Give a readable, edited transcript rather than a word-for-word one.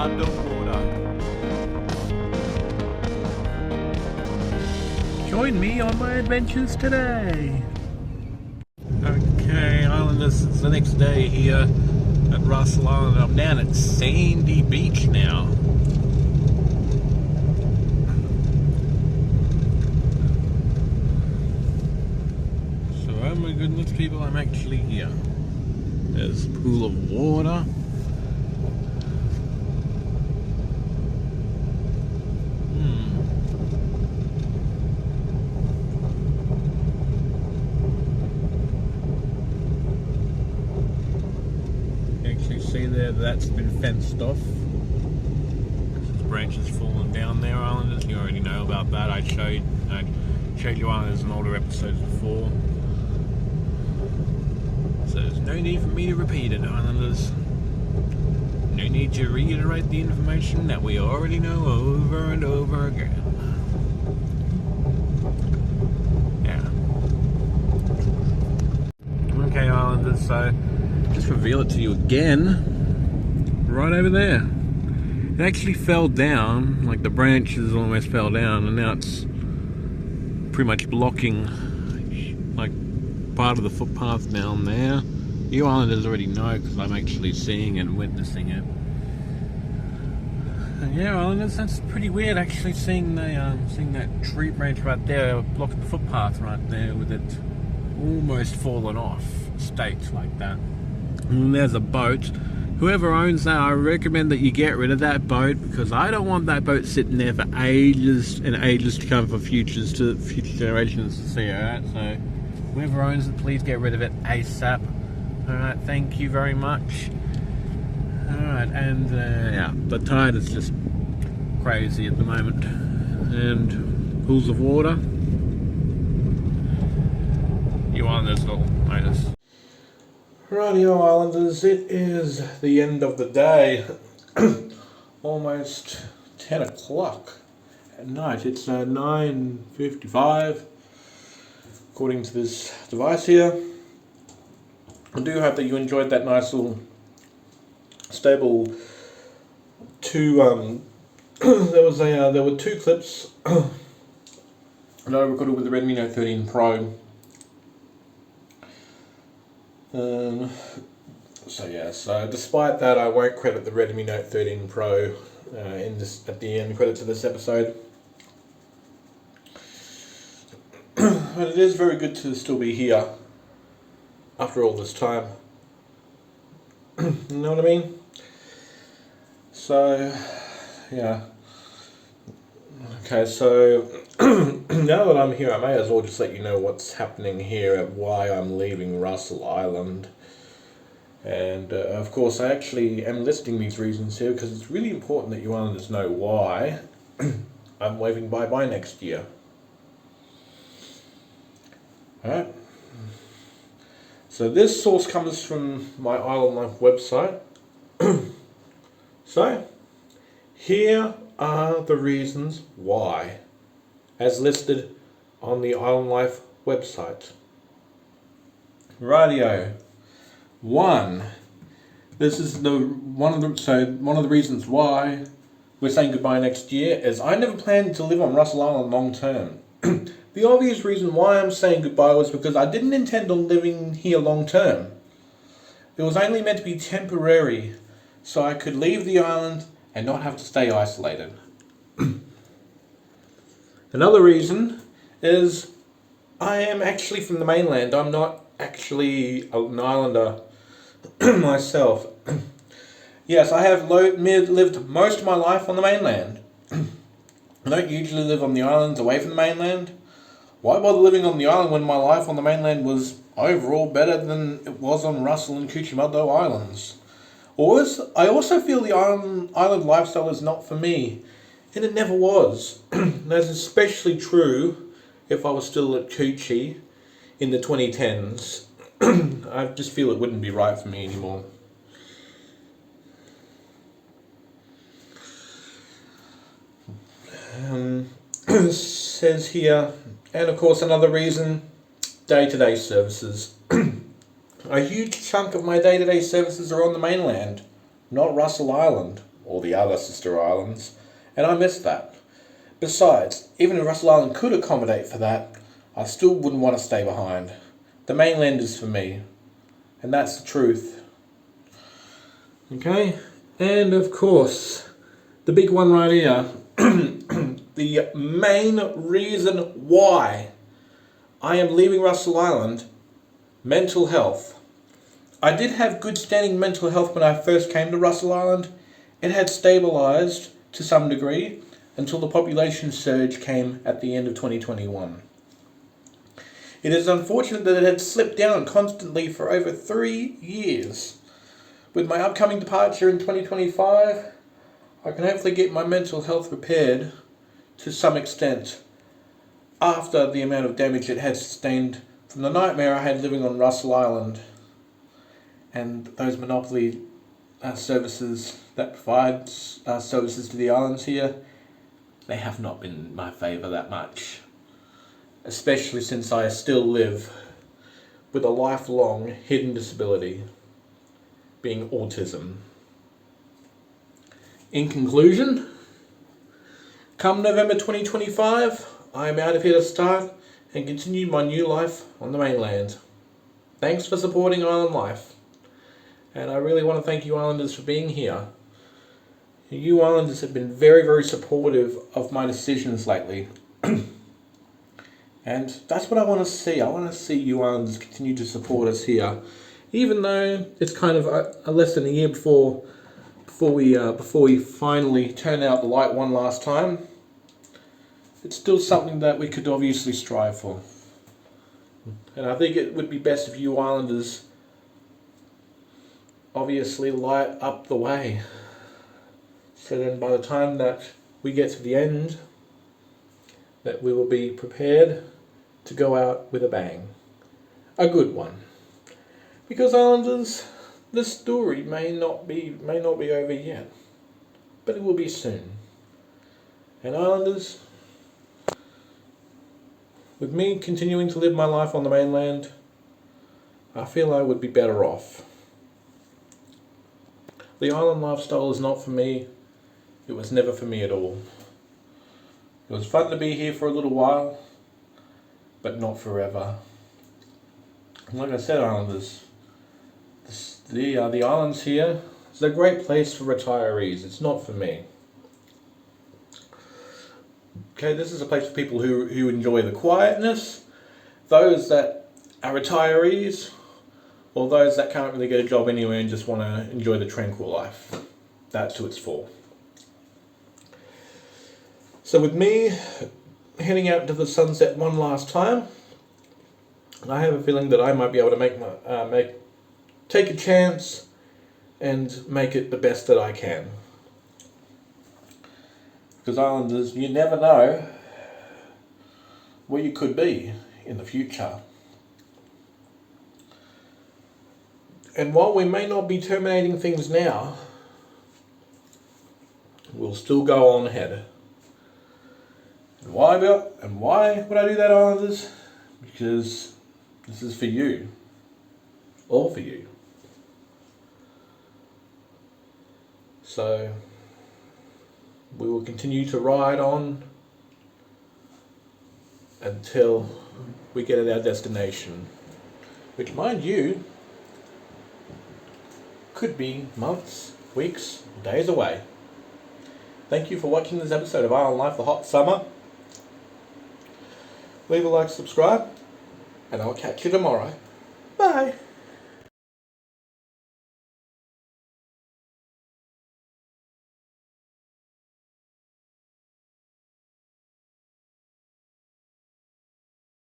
underwater. Join me on my adventures today. Okay, Islanders, it's the next day here at Russell Island. I'm down at Sandy Beach now. So, oh my goodness, people, I'm actually here. There's a pool of water. See there, that's been fenced off. There's branches falling down there, Islanders. You already know about that. I showed you Islanders in older episodes before. So there's no need for me to repeat it, Islanders. No need to reiterate the information that we already know over and over again. Yeah. Okay, Islanders, so just reveal it to you again. Right over there. It actually fell down, like the branches almost fell down, and now it's pretty much blocking like part of the footpath down there. You Islanders already know because I'm actually seeing and witnessing it. And yeah, Islanders, that's pretty weird actually seeing that tree branch right there blocking the footpath right there with it almost fallen off staked like that. And there's a boat. Whoever owns that, I recommend that you get rid of that boat because I don't want that boat sitting there for ages and ages to come for future generations to see. Alright, so whoever owns it, please get rid of it ASAP. Alright, thank you very much. Alright, and yeah, the tide is just crazy at the moment. And pools of water. You Islanders will notice. Rightio Islanders, it is the end of the day. Almost 10 o'clock at night. It's 9:55 according to this device here. I do hope that you enjoyed that nice little stable two there were two clips that I recorded with the Redmi Note 13 Pro. So despite that, I won't credit the Redmi Note 13 Pro at the end credit to this episode. But it is very good to still be here after all this time. You know what I mean? So yeah. Okay, so now that I'm here, I may as well just let you know what's happening here and why I'm leaving Russell Island. And of course, I actually am listing these reasons here because it's really important that you Islanders know why I'm waving bye-bye next year. Alright. So this source comes from my Island Life website. So, here are the reasons why, as listed on the Island Life website. Rightio. 1. This is one of the reasons why we're saying goodbye next year is I never planned to live on Russell Island long term. The obvious reason why I'm saying goodbye was because I didn't intend on living here long term. It was only meant to be temporary, so I could leave the island and not have to stay isolated. Another reason is I am actually from the mainland. I'm not actually an islander myself. Yes, I have lived most of my life on the mainland. I don't usually live on the islands away from the mainland. Why bother living on the island when my life on the mainland was overall better than it was on Russell and Cuchimado Islands? I also feel the island lifestyle is not for me, and it never was. That's especially true if I was still at Cuchi in the 2010s. I just feel it wouldn't be right for me anymore. Says here, and of course another reason, day-to-day services. A huge chunk of my day-to-day services are on the mainland, not Russell Island. or the other sister islands, and I miss that. Besides, even if Russell Island could accommodate for that, I still wouldn't want to stay behind. The mainland is for me, and that's the truth. Okay, and of course, the big one right here, the main reason why I am leaving Russell Island, mental health. I did have good standing mental health when I first came to Russell Island. It had stabilised to some degree until the population surge came at the end of 2021. It is unfortunate that it had slipped down constantly for over 3 years. With my upcoming departure in 2025, I can hopefully get my mental health repaired to some extent after the amount of damage it had sustained from the nightmare I had living on Russell Island and those monopoly services that provide services to the islands here. They have not been in my favour that much, especially since I still live with a lifelong hidden disability, being autism. In conclusion, come November 2025, I am out of here to start and continue my new life on the mainland. Thanks for supporting Island Life, and I really want to thank you Islanders for being here. You Islanders have been very, very supportive of my decisions lately. And that's what I want to see. I want to see you Islanders continue to support us here. Even though it's kind of less than a year before we finally turn out the light one last time, it's still something that we could obviously strive for. And I think it would be best if you Islanders obviously light up the way. So then by the time that we get to the end, that we will be prepared to go out with a bang. A good one. Because Islanders, this story may not be over yet, but it will be soon. And Islanders, with me continuing to live my life on the mainland, I feel I would be better off. The island lifestyle is not for me. It was never for me at all. It was fun to be here for a little while, but not forever. And like I said, Islanders, the islands here is a great place for retirees. It's not for me. Okay, this is a place for people who enjoy the quietness, those that are retirees, or those that can't really get a job anywhere and just want to enjoy the tranquil life. That's who it's for. So with me heading out into the sunset one last time, I have a feeling that I might be able to take a chance and make it the best that I can. Because Islanders, you never know where you could be in the future. And while we may not be terminating things now, we'll still go on ahead. And why would I do that, Islanders? Because this is for you. All for you. So we will continue to ride on until we get at our destination, which, mind you, could be months, weeks, days away. Thank you for watching this episode of Island Life, the Hot Summer. Leave a like, subscribe, and I'll catch you tomorrow. Bye.